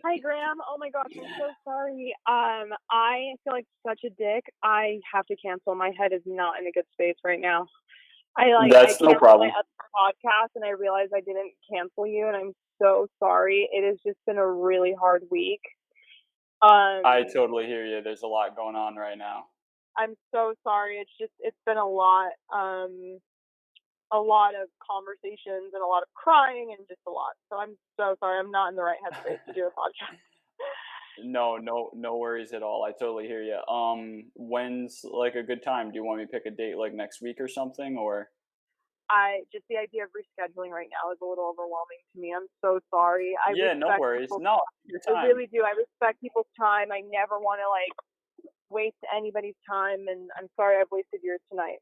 Hi, Graham. Oh my gosh, I'm so sorry. I feel like such a dick. I have to cancel. My head is not in a good space right now. I That's no canceled my problem. other podcast and I realized I didn't cancel you and I'm so sorry. It has just been a really hard week. I Um, totally hear you. There's a lot going on right now. I'm so sorry. It's been a lot of conversations and a lot of crying and just a lot. So I'm so sorry. I'm not in the right headspace to do a podcast. No worries at all. I totally hear you. When's like a good time? Do you want me to pick a date like next week or something, or? I just the idea of rescheduling right now is a little overwhelming to me. I'm so sorry. Yeah, no worries. No, your I time. really do. I respect people's time. I never want to like waste anybody's time, and I'm sorry I've wasted yours tonight.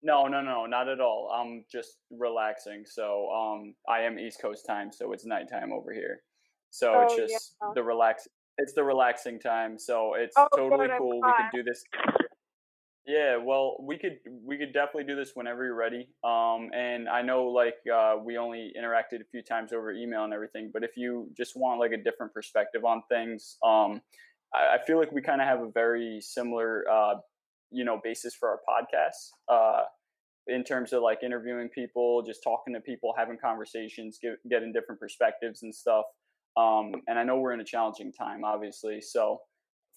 No, not at all. I'm just relaxing. So, I am East Coast time, so it's nighttime over here. So it's Oh yeah. just it's the relaxing time. So it's Oh totally good. I'm cool. We could glad. do this. Yeah, well, we could definitely do this whenever you're ready. And I know like we only interacted a few times over email and everything, but if you just want like a different perspective on things, I feel like we kind of have a very similar basis for our podcasts. In terms of like interviewing people, just talking to people, having conversations, getting different perspectives and stuff. And I know we're in a challenging time, obviously, so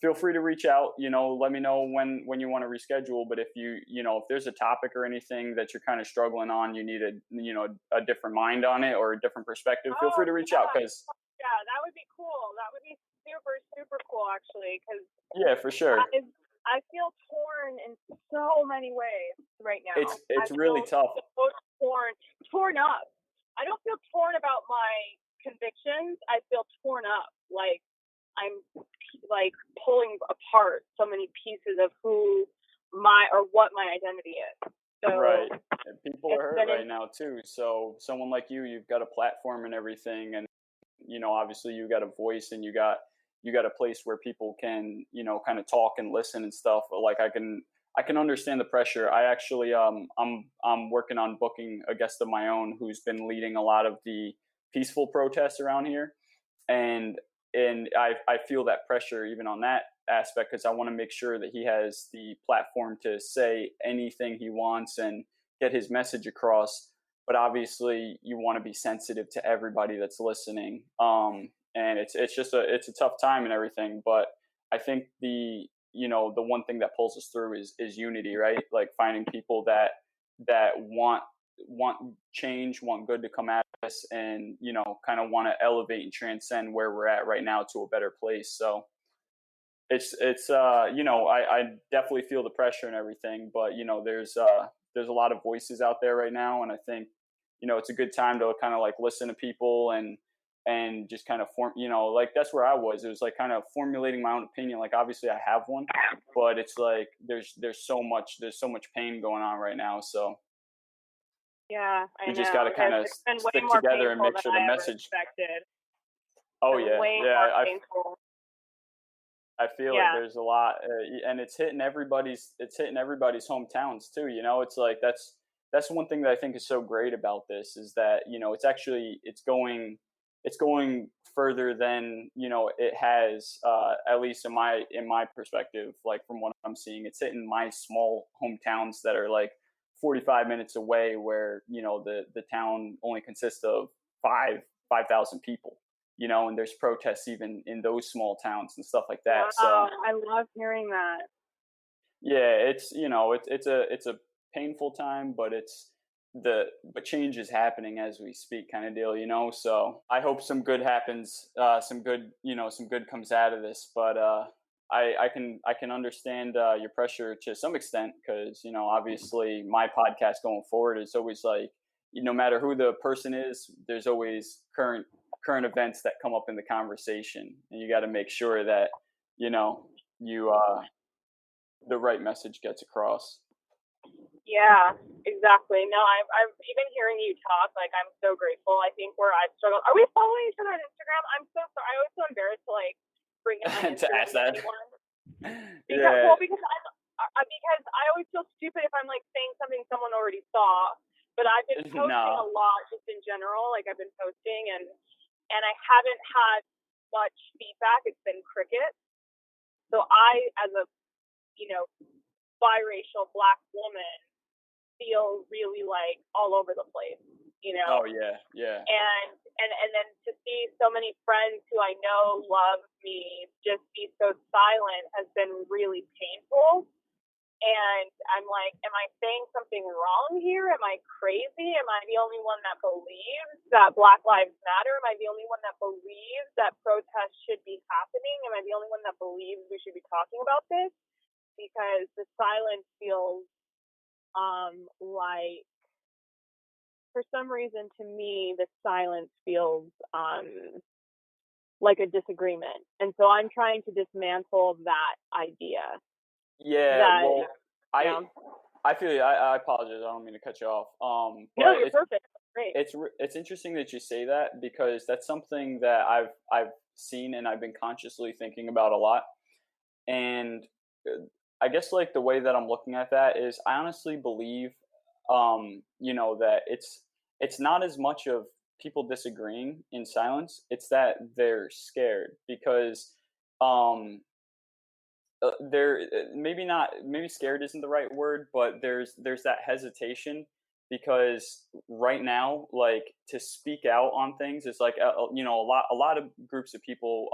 feel free to reach out. Let me know when you want to reschedule. But if if there's a topic or anything that you're kind of struggling on, you need a different mind on it or a different perspective, feel Oh free to reach out because yeah, that would be cool. That would be super cool actually, because yeah, for sure. I feel torn in so many ways right now. I It's really feel tough. so torn up. I don't feel torn about my convictions. I feel torn up. Like I'm like pulling apart so many pieces of who my or what my identity is. So Right. And people are it's hurt been right now too. So someone like you've got a platform and everything, and obviously you got a voice and you got a place where people can, kind of talk and listen and stuff. Like I can understand the pressure. I actually I'm working on booking a guest of my own who's been leading a lot of the peaceful protests around here, and I feel that pressure even on that aspect because I want to make sure that he has the platform to say anything he wants and get his message across. But obviously, you want to be sensitive to everybody that's listening. And it's a tough time and everything. But I think the one thing that pulls us through is unity, right? Like finding people that want change, want good to come at us, and kind of want to elevate and transcend where we're at right now to a better place. So I definitely feel the pressure and everything, but there's a lot of voices out there right now, and I think it's a good time to kind of like listen to people and just kind of form, like that's where I was. It was like kind of formulating my own opinion. Like obviously I have one, but it's like there's so much pain going on right now. So yeah, I we just got know. to kind of It's been way stick more together and painful make than sure the I ever message. expected. Oh Been yeah, way yeah. more I painful. I feel it. Yeah. There's a lot, and it's hitting everybody's hometowns too. It's like that's one thing that I think is so great about this is that it's going further than it has, at least in my perspective. Like from what I'm seeing, it's hitting my small hometowns that are like 45 minutes away, where the town only consists of 5,000 people, and there's protests even in those small towns and stuff like that. So Wow, I love hearing that. yeah, it's a painful time, but but change is happening as we speak, kind of deal. So I hope some good happens, some good comes out of this. But I can understand your pressure to some extent because obviously my podcast going forward is always like no matter who the person is, there's always current events that come up in the conversation, and you got to make sure that you the right message gets across. Yeah, exactly. No, I'm even hearing you talk. Like, I'm so grateful. I think where I've struggled. Are we following each other on Instagram? I'm so sorry. I always feel embarrassed to like bring up my To Instagram ask to that. anyone Yeah. because I always feel stupid if I'm like saying something someone already saw. But I've been posting a No. lot just in general. Like I've been posting and I haven't had much feedback. It's been crickets. So I, as a, biracial Black woman, feel really like all over the place, Oh yeah. And then to see so many friends who I know love me just be so silent has been really painful. And I'm like, am I saying something wrong here? Am I crazy? Am I the only one that believes that Black Lives Matter? Am I the only one that believes that protests should be happening? Am I the only one that believes we should be talking about this? Because the silence feels like, for some reason, to me, the silence feels like a disagreement. And so I'm trying to dismantle that idea. Yeah, well, I feel you. I apologize. I don't mean to cut you off. But no, you're perfect. Great. It's interesting that you say that, because that's something that I've seen and I've been consciously thinking about a lot. And I guess like the way that I'm looking at that is, I honestly believe, that it's not as much of people disagreeing in silence. It's that they're scared, because they're maybe not, maybe scared isn't the right word, but there's that hesitation, because right now, like, to speak out on things is like a lot of groups of people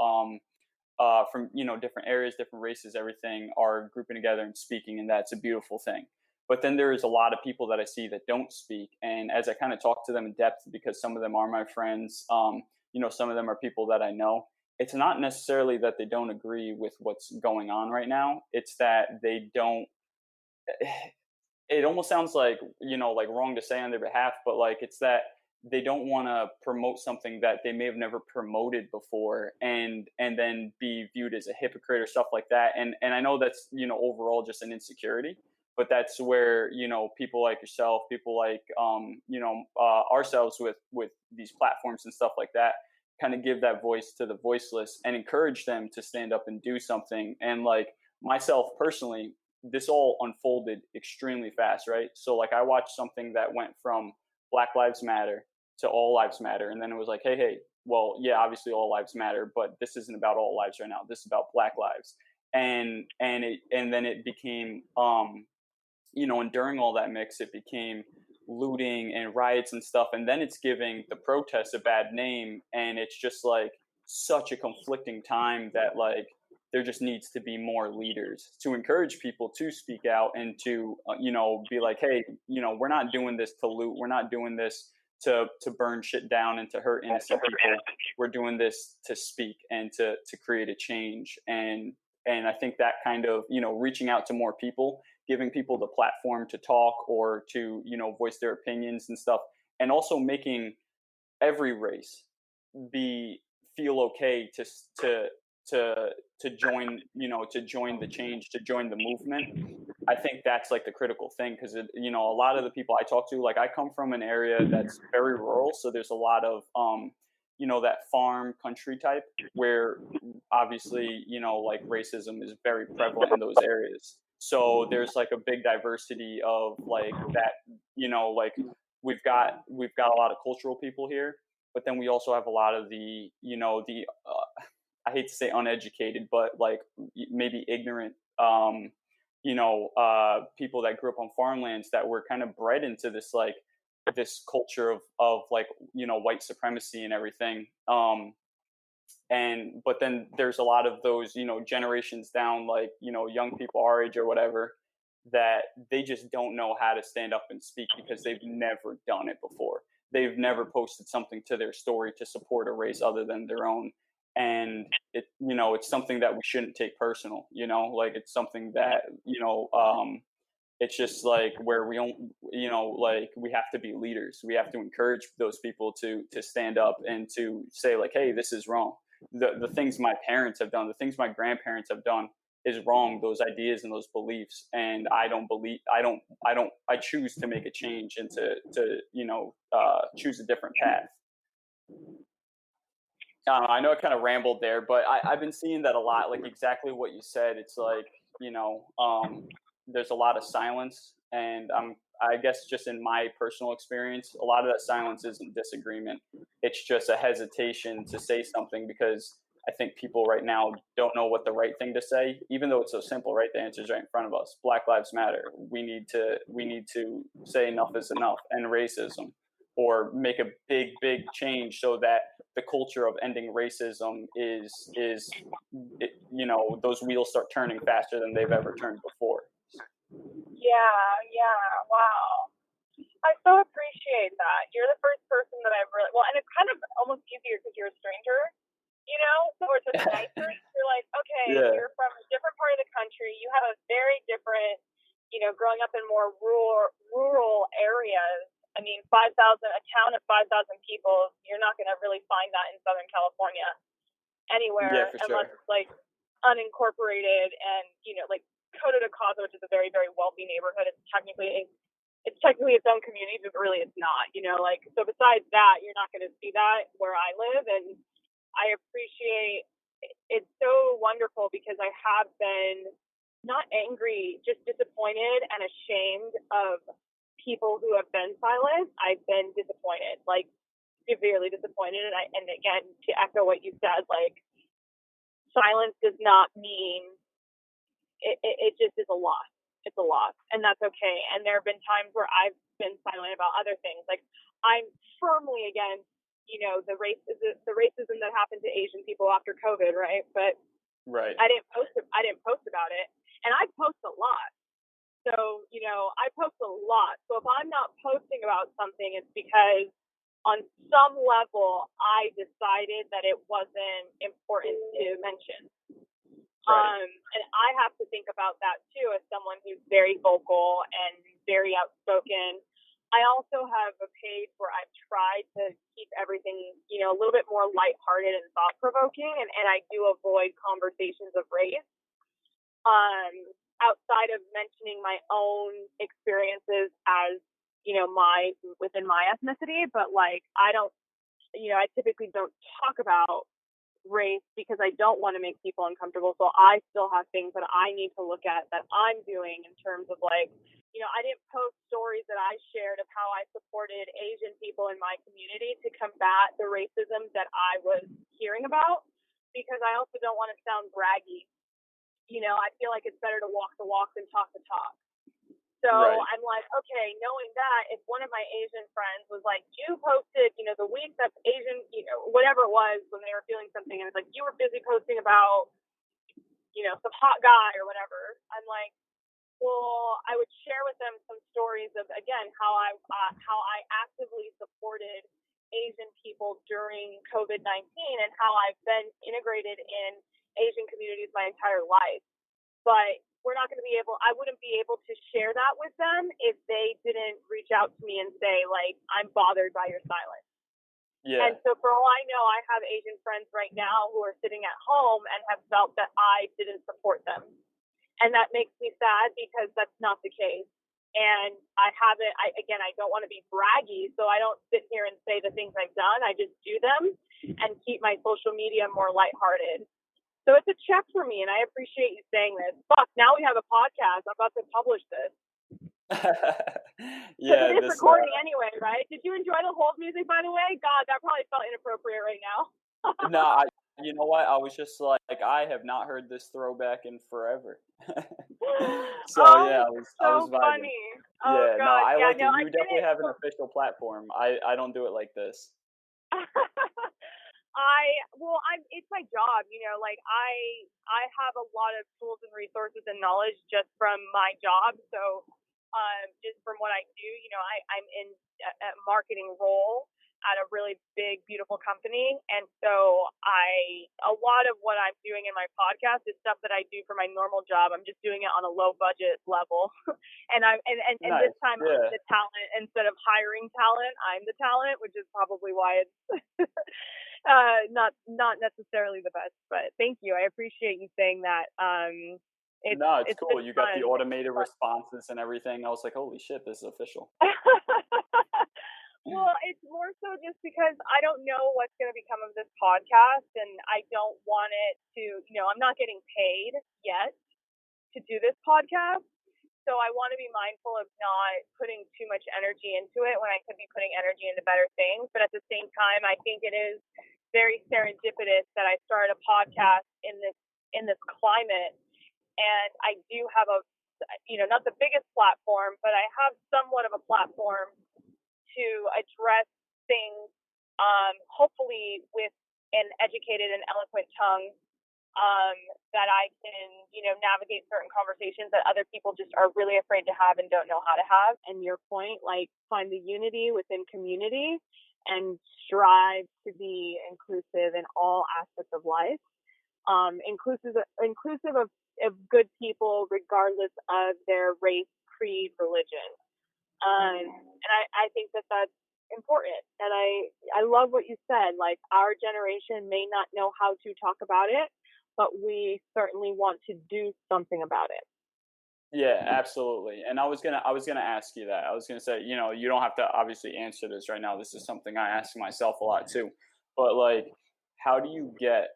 from different areas, different races, everything, are grouping together and speaking, and that's a beautiful thing. But then there is a lot of people that I see that don't speak, and as I kind of talk to them in depth, because some of them are my friends, some of them are people that I know. It's not necessarily that they don't agree with what's going on right now. It's that they don't. It almost sounds like like wrong to say on their behalf, but like it's that they don't want to promote something that they may have never promoted before, and then be viewed as a hypocrite or stuff like that. And I know that's overall just an insecurity, but that's where people like yourself, people like ourselves with these platforms and stuff like that, kind of give that voice to the voiceless and encourage them to stand up and do something. And like myself personally, this all unfolded extremely fast, right? So like I watched something that went from Black Lives Matter to All Lives Matter, and then it was like, hey, well, yeah, obviously all lives matter, but this isn't about all lives right now. This is about Black lives. And then it became and during all that mix, it became looting and riots and stuff, and then it's giving the protests a bad name, and it's just like such a conflicting time that like there just needs to be more leaders to encourage people to speak out and to be like, hey, we're not doing this to loot, we're not doing this to burn shit down and to hurt innocent people. We're doing this to speak and to create a change. And I think that kind of reaching out to more people, giving people the platform to talk or to voice their opinions and stuff, and also making every race feel okay to join to join the change, to join the movement. I think that's like the critical thing, because a lot of the people I talk to, like I come from an area that's very rural, so there's a lot of that farm country type, where obviously like racism is very prevalent in those areas. So there's like a big diversity of like that, like we've got a lot of cultural people here, but then we also have a lot of the I hate to say uneducated, but like maybe ignorant people that grew up on farmlands, that were kind of bred into this like this culture of like white supremacy and everything. But then there's a lot of those generations down, like young people our age or whatever, that they just don't know how to stand up and speak, because they've never done it before. They've never posted something to their story to support a race other than their own. And it's something that we shouldn't take personal, like it's something that it's just like where we don't like we have to be leaders. We have to encourage those people to stand up and to say like, hey, this is wrong. The things my parents have done, the things my grandparents have done is wrong, those ideas and those beliefs. And I choose to make a change and to choose a different path. I know I kind of rambled there, but I've been seeing that a lot, like exactly what you said. It's like, there's a lot of silence, and I guess just in my personal experience, a lot of that silence isn't disagreement. It's just a hesitation to say something, because I think people right now don't know what the right thing to say, even though it's so simple, right? The answer's right in front of us. Black Lives Matter. We need to say enough is enough, end racism, or make a big change so that the culture of ending racism those wheels start turning faster than they've ever turned before. Yeah, wow. I so appreciate that. You're the first person that I've really, well, and it's kind of almost easier because you're a stranger, so it's just nicer. You're like, okay, Yeah. you're from a different part of the country. You have a very different, growing up in more rural areas. I mean, a town of 5,000 people, you're not going to really find that in Southern California Yeah, anywhere for unless sure. it's like unincorporated and, like Coto de Caza, which is a very, very wealthy neighborhood. It's technically its own community, but really it's not, so besides that, you're not going to see that where I live. And I appreciate it's so wonderful because I have been not angry, just disappointed and ashamed of people who have been silent. I've been disappointed, like severely disappointed. And again, to echo what you said, like silence does not mean it just is a loss. It's a loss, and that's okay. And there have been times where I've been silent about other things. Like I'm firmly against, the racism that happened to Asian people after COVID, right? But right. I didn't post about it, and I post a lot. So I post a lot. So if I'm not posting about something, it's because on some level I decided that it wasn't important to mention. Right. And I have to think about that too as someone who's very vocal and very outspoken. I also have a page where I've tried to keep everything, a little bit more lighthearted and thought provoking, and I do avoid conversations of race. Outside of mentioning my own experiences as, within my ethnicity, but like I don't, I typically don't talk about race because I don't want to make people uncomfortable. So I still have things that I need to look at that I'm doing in terms of like, I didn't post stories that I shared of how I supported Asian people in my community to combat the racism that I was hearing about, because I also don't want to sound braggy. I feel like it's better to walk the walk than talk the talk. So right. I'm like, okay, knowing that, if one of my Asian friends was like, you posted, the week that Asian, whatever it was when they were feeling something, and it's like, you were busy posting about, some hot guy or whatever. I'm like, well, I would share with them some stories of, again, how I actively supported Asian people during COVID-19 and how I've been integrated in Asian communities my entire life. But I wouldn't be able to share that with them if they didn't reach out to me and say, like, I'm bothered by your silence. Yeah. And so for all I know, I have Asian friends right now who are sitting at home and have felt that I didn't support them. And that makes me sad because that's not the case. And I don't want to be braggy, so I don't sit here and say the things I've done. I just do them and keep my social media more lighthearted. So it's a check for me, and I appreciate you saying this. Fuck, now we have a podcast. I'm about to publish this. Yeah, it is recording anyway, right? Did you enjoy the hold music, by the way? God, that probably felt inappropriate right now. No, you know what? I was just like, I have not heard this throwback in forever. So yeah, I was vibing. Funny. Oh Yeah, God, no, I like it. I You definitely have an official platform. I don't do it like this. It's my job, like I have a lot of tools and resources and knowledge just from my job. So, just from what I do, I'm in a marketing role at a really big, beautiful company. And so a lot of what I'm doing in my podcast is stuff that I do for my normal job. I'm just doing it on a low budget level. and nice. This time I'm the talent instead of hiring talent. I'm the talent, which is probably why it's not necessarily the best, but thank you. I appreciate you saying that. It's cool. You got fun. the automated responses and everything. I was like, holy shit, this is official. Well, it's more so just because I don't know what's going to become of this podcast, and I don't want it to, I'm not getting paid yet to do this podcast. So I want to be mindful of not putting too much energy into it when I could be putting energy into better things. But at the same time, I think it is very serendipitous that I started a podcast in this climate, and I do have a, not the biggest platform, but I have somewhat of a platform to address things, hopefully with an educated and eloquent tongue, that I can, navigate certain conversations that other people just are really afraid to have and don't know how to have. And your point, like, find the unity within community and strive to be inclusive in all aspects of life, inclusive of good people regardless of their race, creed, religion. And I think that that's important. And I love what you said. Like, our generation may not know how to talk about it, but we certainly want to do something about it. Yeah, absolutely. And I was gonna ask you that. I was gonna say, you don't have to obviously answer this right now. This is something I ask myself a lot too. But like, how do you get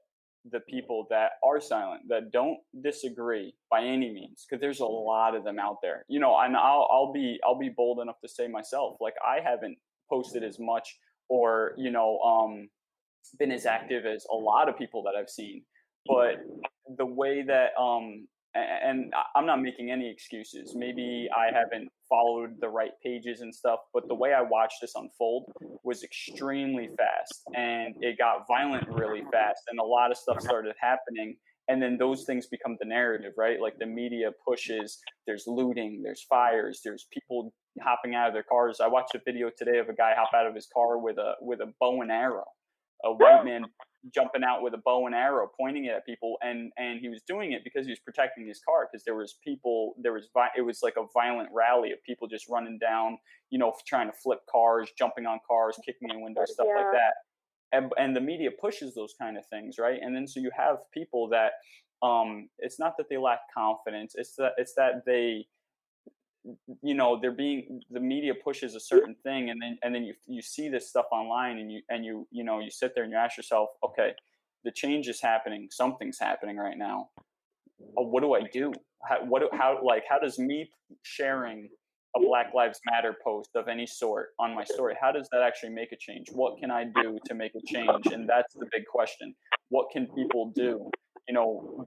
the people that are silent, that don't disagree by any means? Because there's a lot of them out there. And I'll be bold enough to say myself, like, I haven't posted as much or been as active as a lot of people that I've seen. But the way that and I'm not making any excuses. Maybe I haven't followed the right pages and stuff, but the way I watched this unfold was extremely fast, and it got violent really fast, and a lot of stuff started happening. And then those things become the narrative, right? Like, the media pushes, there's looting, there's fires, there's people hopping out of their cars. I watched a video today of a guy hop out of his car with a bow and arrow, a white man jumping out with a bow and arrow, pointing it at people, and he was doing it because he was protecting his car, because it was like a violent rally of people just running down, trying to flip cars, jumping on cars, kicking in windows, stuff like that. And the media pushes those kind of things, right? And then so you have people that it's not that they lack confidence, it's that they, the media pushes a certain thing, and then you see this stuff online, and you sit there and you ask yourself, okay, the change is happening, something's happening right now. What do I do? How does me sharing a Black Lives Matter post of any sort on my story, how does that actually make a change? What can I do to make a change? And that's the big question. What can people do?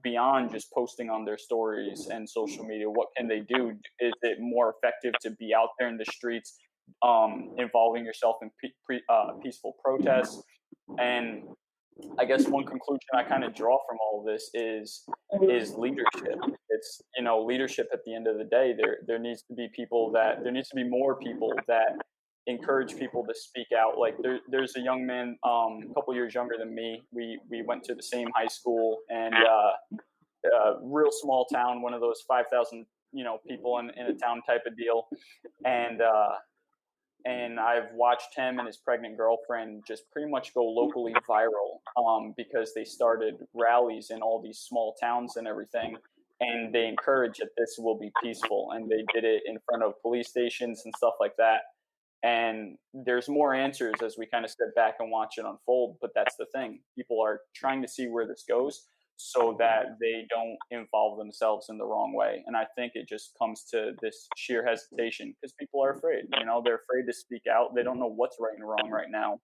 Beyond just posting on their stories and social media, what can they do? Is it more effective to be out there in the streets, involving yourself in peaceful protests? And I guess one conclusion I kind of draw from all of this is leadership. It's, leadership at the end of the day. There needs to be more people that encourage people to speak out. Like, there's a young man, a couple years younger than me. We went to the same high school, and real small town, one of those 5,000 people in a town type of deal, and I've watched him and his pregnant girlfriend just pretty much go locally viral, because they started rallies in all these small towns and everything, and they encouraged that this will be peaceful, and they did it in front of police stations and stuff like that. And there's more answers as we kind of step back and watch it unfold. But that's the thing. People are trying to see where this goes so that they don't involve themselves in the wrong way. And I think it just comes to this sheer hesitation because people are afraid. They're afraid to speak out. They don't know what's right and wrong right now.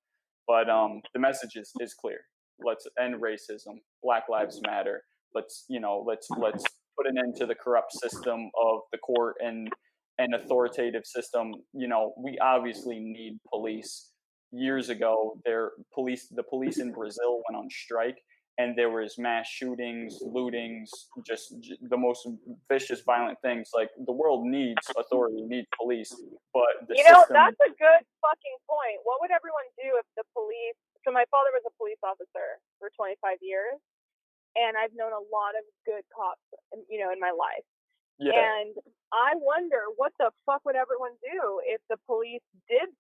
But the message is clear. Let's end racism. Black Lives Matter. Let's put an end to the corrupt system of the court and authoritative system. We obviously need police. Years ago, the police in Brazil went on strike, and there was mass shootings, lootings, just the most vicious, violent things. Like, the world needs authority, needs police, but the system. That's a good fucking point. What would everyone do if the police? So my father was a police officer for 25 years, and I've known a lot of good cops, in my life. Yeah. And I wonder what the fuck would everyone do if the police did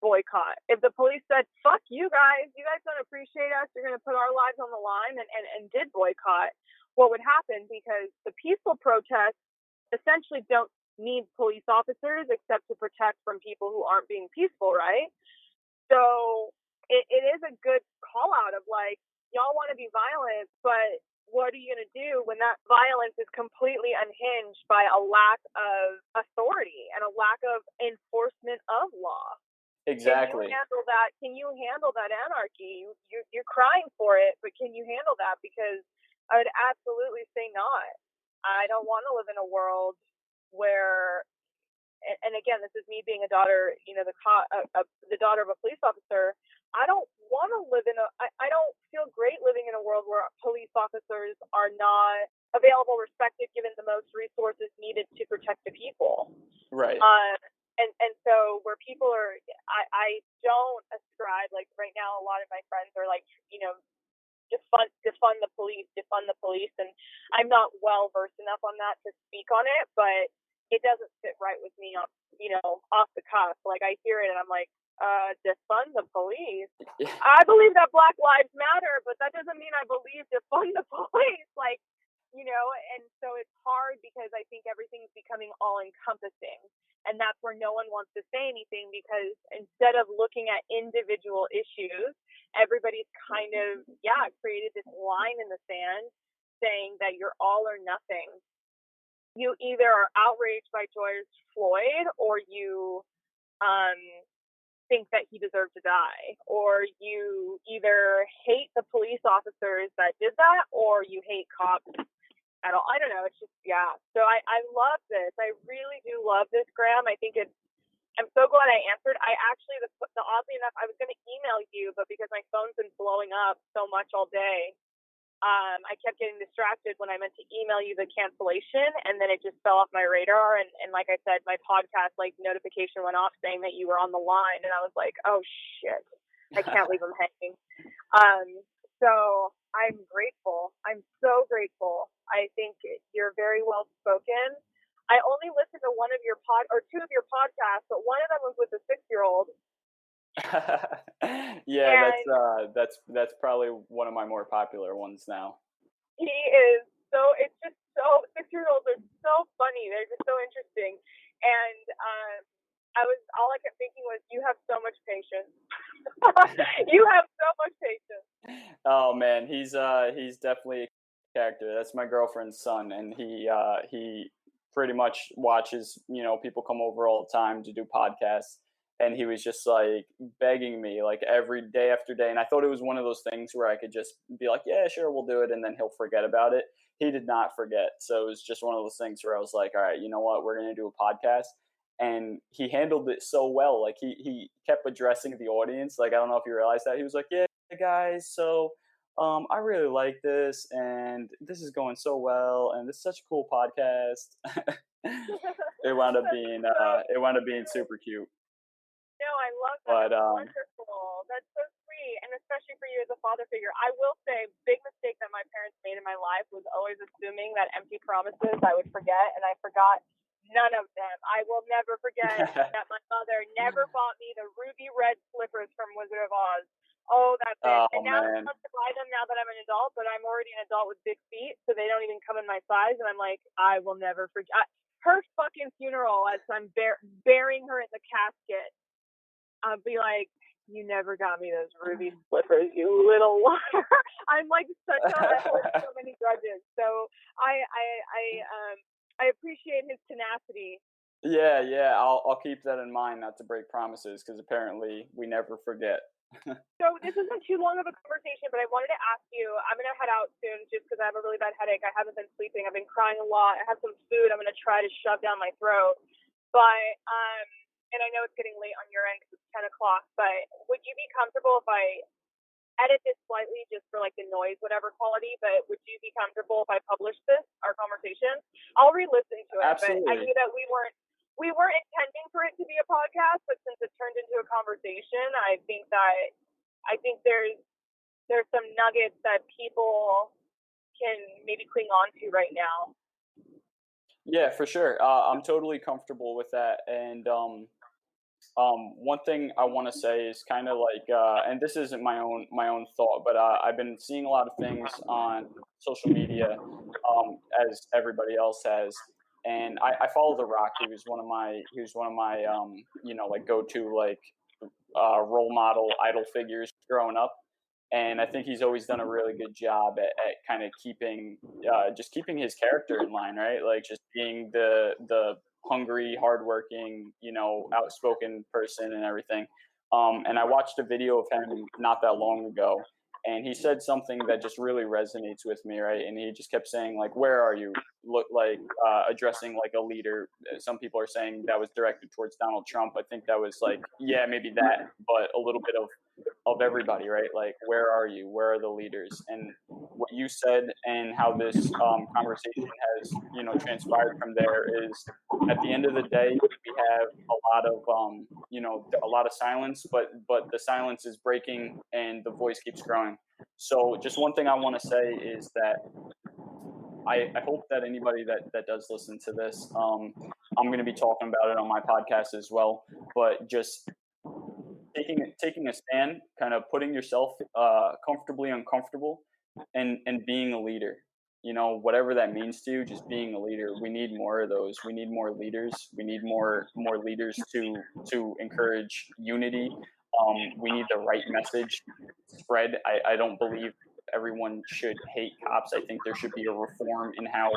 boycott? If the police said, fuck you guys don't appreciate us, you're going to put our lives on the line, and did boycott, what would happen? Because the peaceful protests essentially don't need police officers except to protect from people who aren't being peaceful, right? So it is a good call out of, like, y'all want to be violent, but what are you going to do when that violence is completely unhinged by a lack of authority and a lack of enforcement of law? Can you Exactly. handle that? Can you handle that anarchy? You're crying for it, but can you handle that? Because I would absolutely say not. I don't want to live in a world where, and again, this is me being a daughter, the daughter of a police officer. I don't want to live in I don't feel great living in a world where police officers are not available, respected, given the most resources needed to protect the people. Right. And so where people are, I don't ascribe, like right now, a lot of my friends are like, defund the police, and I'm not well versed enough on that to speak on it, but it doesn't sit right with me off the cuff. Like I hear it and I'm like, defund the police. Yeah. I believe that Black Lives Matter, but that doesn't mean I believe defund the police. Like, and so it's hard because I think everything's becoming all encompassing. And that's where no one wants to say anything, because instead of looking at individual issues, everybody's kind of, created this line in the sand saying that you're all or nothing. You either are outraged by George Floyd, or you think that he deserved to die, or you either hate the police officers that did that, or you hate cops at all. I don't know. It's just, So I love this. I really do love this, Graham. I'm so glad I answered. I actually, oddly enough, I was going to email you, but because my phone's been blowing up so much all day, I kept getting distracted when I meant to email you the cancellation, and then it just fell off my radar. And like I said, my podcast notification went off saying that you were on the line, and I was like, oh shit, I can't leave them hanging. So I'm grateful. I'm so grateful. I think you're very well spoken. I only listened to two of your podcasts, but one of them was with a 6-year-old. Yeah, that's probably one of my more popular ones now. He is it's just so 6-year-olds are so funny. They're just so interesting. And all I kept thinking was, you have so much patience. You have so much patience. Oh man, he's definitely a character. That's my girlfriend's son, and he pretty much watches, people come over all the time to do podcasts, and he was just like begging me like every day after day. And I thought it was one of those things where I could just be like, yeah, sure, we'll do it, and then he'll forget about it. He did not forget. So it was just one of those things where I was like, all right, you know what, we're going to do a podcast. And he handled it so well. Like he kept addressing the audience. Like, I don't know if you realize that. He was like, yeah, guys, so I really like this, and this is going so well, and this is such a cool podcast. It wound up being super cute. No, I love that. But That's wonderful. That's so sweet, and especially for you as a father figure. I will say, big mistake that my parents made in my life was always assuming that empty promises I would forget, and I forgot none of them. I will never forget that my mother never bought me the ruby red slippers from Wizard of Oz. Oh, that's it. Oh, and now man. I want to buy them now that I'm an adult, but I'm already an adult with big feet, so they don't even come in my size. And I'm like, I will never forget her fucking funeral as I'm burying her in the casket. I'll be like, you never got me those ruby slippers, you little liar. I'm like I hold so many grudges. So I appreciate his tenacity. Yeah. I'll keep that in mind, not to break promises, because apparently we never forget. So this isn't too long of a conversation, but I wanted to ask you, I'm going to head out soon just because I have a really bad headache. I haven't been sleeping. I've been crying a lot. I have some food I'm going to try to shove down my throat. But, and I know it's getting late on your end because it's 10 o'clock, but would you be comfortable if I edit this slightly just for like the noise, whatever quality, but would you be comfortable if I publish our conversation? I'll re-listen to it. Absolutely. But I knew that we weren't intending for it to be a podcast, but since it turned into a conversation, I think there's some nuggets that people can maybe cling on to right now. Yeah, for sure. I'm totally comfortable with that. And one thing I want to say is kind of like, and this isn't my own thought, but I've been seeing a lot of things on social media, as everybody else has. And I follow The Rock. He was one of my like go-to like role model idol figures growing up. And I think he's always done a really good job at kind of keeping his character in line, right? Like just being the hungry, hardworking, outspoken person and everything. And I watched a video of him not that long ago, and he said something that just really resonates with me, right? And he just kept saying like, "Where are you?" Look like addressing like a leader. Some people are saying that was directed towards Donald Trump. I think that was like, yeah, maybe that, but a little bit of everybody, right? Like, where are you? Where are the leaders? And what you said and how this conversation has, transpired from there is, at the end of the day, we have a lot of, a lot of silence, but the silence is breaking and the voice keeps growing. So, just one thing I want to say is that I hope that anybody that does listen to this, I'm going to be talking about it on my podcast as well. But just taking a stand, kind of putting yourself comfortably uncomfortable, and being a leader. Whatever that means to you, just being a leader. We need more of those. We need more leaders. We need more leaders to encourage unity. We need the right message spread. I don't believe everyone should hate cops. I think there should be a reform in how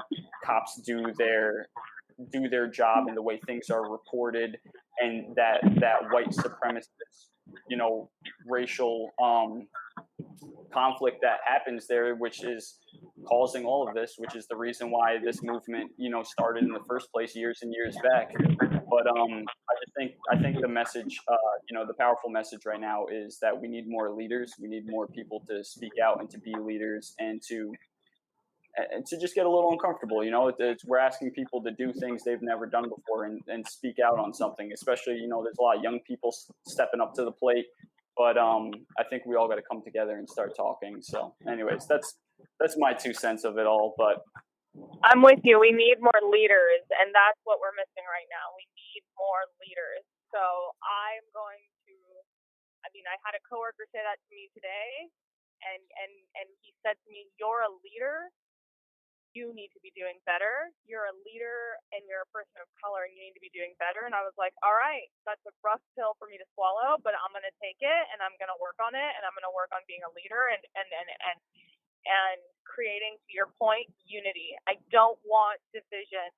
cops do their job and the way things are reported, and that white supremacist, racial conflict that happens there, which is causing all of this, which is the reason why this movement, started in the first place years and years back. But I think the message, the powerful message right now is that we need more leaders. We need more people to speak out and to be leaders, and to just get a little uncomfortable. We're asking people to do things they've never done before, and speak out on something. Especially, there's a lot of young people stepping up to the plate. But I think we all got to come together and start talking. So, anyways, that's my 2 cents of it all. But I'm with you. We need more leaders, and that's what we're missing right now. We need more leaders. So I'm going to. I had a coworker say that to me today, and he said to me, "You're a leader. You need to be doing better. You're a leader and you're a person of color and you need to be doing better." And I was like, all right, that's a rough pill for me to swallow, but I'm going to take it and I'm going to work on it, and I'm going to work on being a leader and creating, to your point, unity. I don't want division.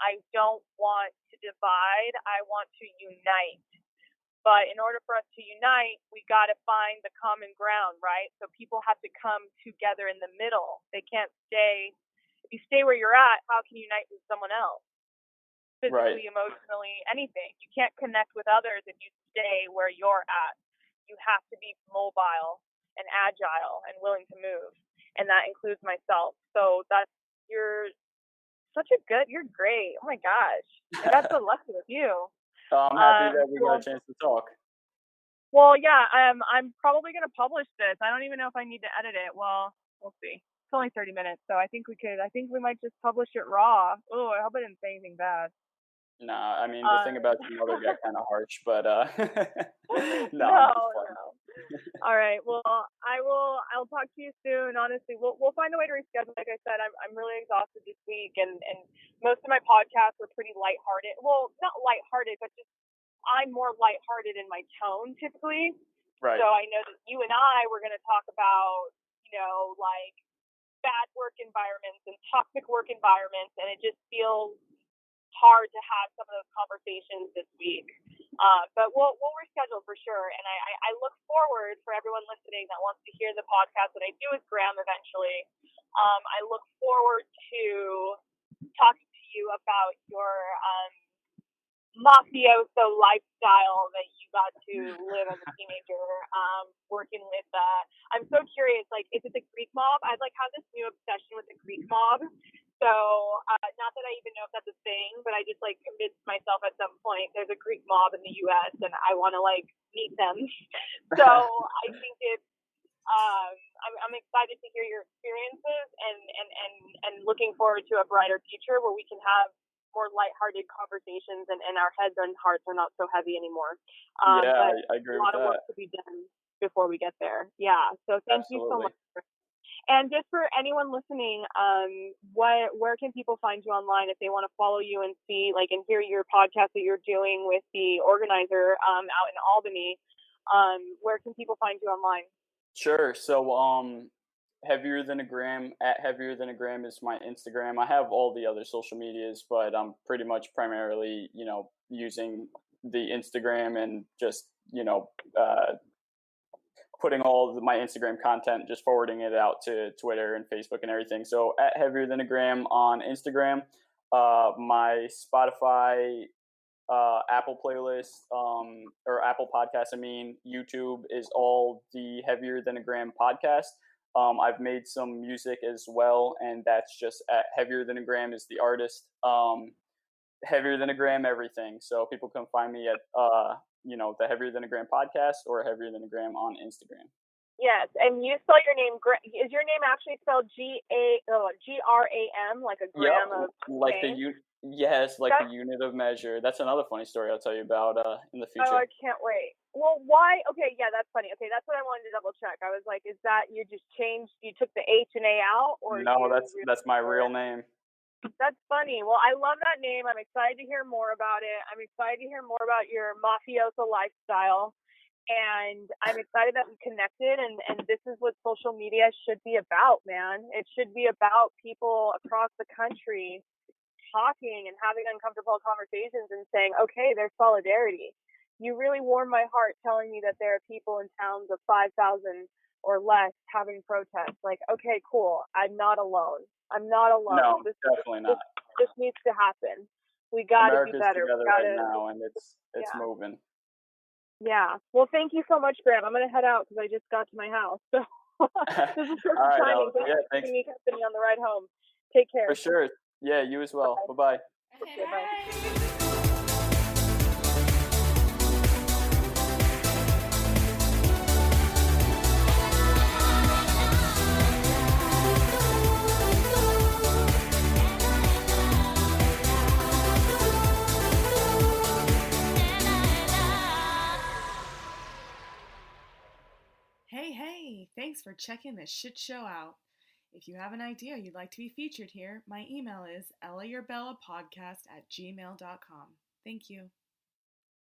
I don't want to divide. I want to unite. But in order for us to unite, we got to find the common ground, right? So people have to come together in the middle. They can't stay. If you stay where you're at, how can you unite with someone else? Physically, right. emotionally, anything. You can't connect with others if you stay where you're at. You have to be mobile and agile and willing to move. And that includes myself. So you're you're great. Oh my gosh. I got so lucky with you. I'm happy that we got a chance to talk. Well, yeah, I'm probably going to publish this. I don't even know if I need to edit it. Well, we'll see. It's only 30 minutes, so I think we might just publish it raw. Oh, I hope I didn't say anything bad. Nah, the thing about your mother got kind of harsh, but no, No, I'm just fun. no. All right. Well, I'll talk to you soon. Honestly, we'll find a way to reschedule. Like I said, I'm really exhausted this week, and most of my podcasts were pretty lighthearted. Well, not lighthearted, but just I'm more lighthearted in my tone typically. Right. So I know that you and I were going to talk about, like bad work environments and toxic work environments, and it just feels hard to have some of those conversations this week. But we'll reschedule for sure. And I look forward, for everyone listening that wants to hear the podcast that I do with Graham eventually. I look forward to talking to you about your mafioso lifestyle that you got to live as a teenager, working with I'm so curious, like, is it the Greek mob? I have this new obsession with the Greek mob. So not that I even know if that's a thing, but I just convinced myself at some point there's a Greek mob in the US and I want to meet them. So I think it's I'm excited to hear your experiences, and looking forward to a brighter future where we can have more lighthearted conversations, and our heads and hearts are not so heavy anymore. Yeah, but I agree a lot with of work to be done before we get there. Yeah. So thank you so much. And just for anyone listening, where can people find you online if they want to follow you and see, and hear your podcast that you're doing with the organizer out in Albany? Where can people find you online? Sure. So, Heavier Than a Gram, at Heavier Than a Gram is my Instagram. I have all the other social medias, but I'm pretty much primarily, using the Instagram and just, putting all of my Instagram content, just forwarding it out to Twitter and Facebook and everything. So at Heavier Than a Gram on Instagram, my Spotify, Apple playlist, or Apple Podcasts, YouTube is all the Heavier Than a Gram podcast. I've made some music as well, and that's just at Heavier Than a Gram is the artist. Heavier Than a Gram everything. So people can find me at the Heavier Than a Gram podcast or Heavier Than a Gram on Instagram. Yes, and you spell your name. Is your name actually spelled Gram, like a gram of like change? the unit of measure. That's another funny story I'll tell you about in the future. Oh, I can't wait. Well, why? Okay, yeah, that's funny. Okay, that's what I wanted to double check. I was like, is that you just changed? You took the H and A out, or no? That's my real name. That's funny. Well, I love that name. I'm excited to hear more about it. I'm excited to hear more about your mafioso lifestyle. And I'm excited that we connected, and this is what social media should be about, man. It should be about people across the country talking and having uncomfortable conversations and saying, okay, there's solidarity. You really warmed my heart telling me that there are people in towns of 5,000 or less having protests. Like, okay, cool. I'm not alone. No, definitely not. This needs to happen. We got to be better. Together right now, and it's moving. Yeah. Well, thank you so much, Graham. I'm going to head out because I just got to my house. So this is perfect timing. Thanks for keeping me company on the ride home. Take care. For sure. Yeah, you as well. Bye-bye. Okay, bye. Hey, thanks for checking this shit show out. If you have an idea you'd like to be featured here, my email is ellaurbellapodcast@gmail.com. Thank you.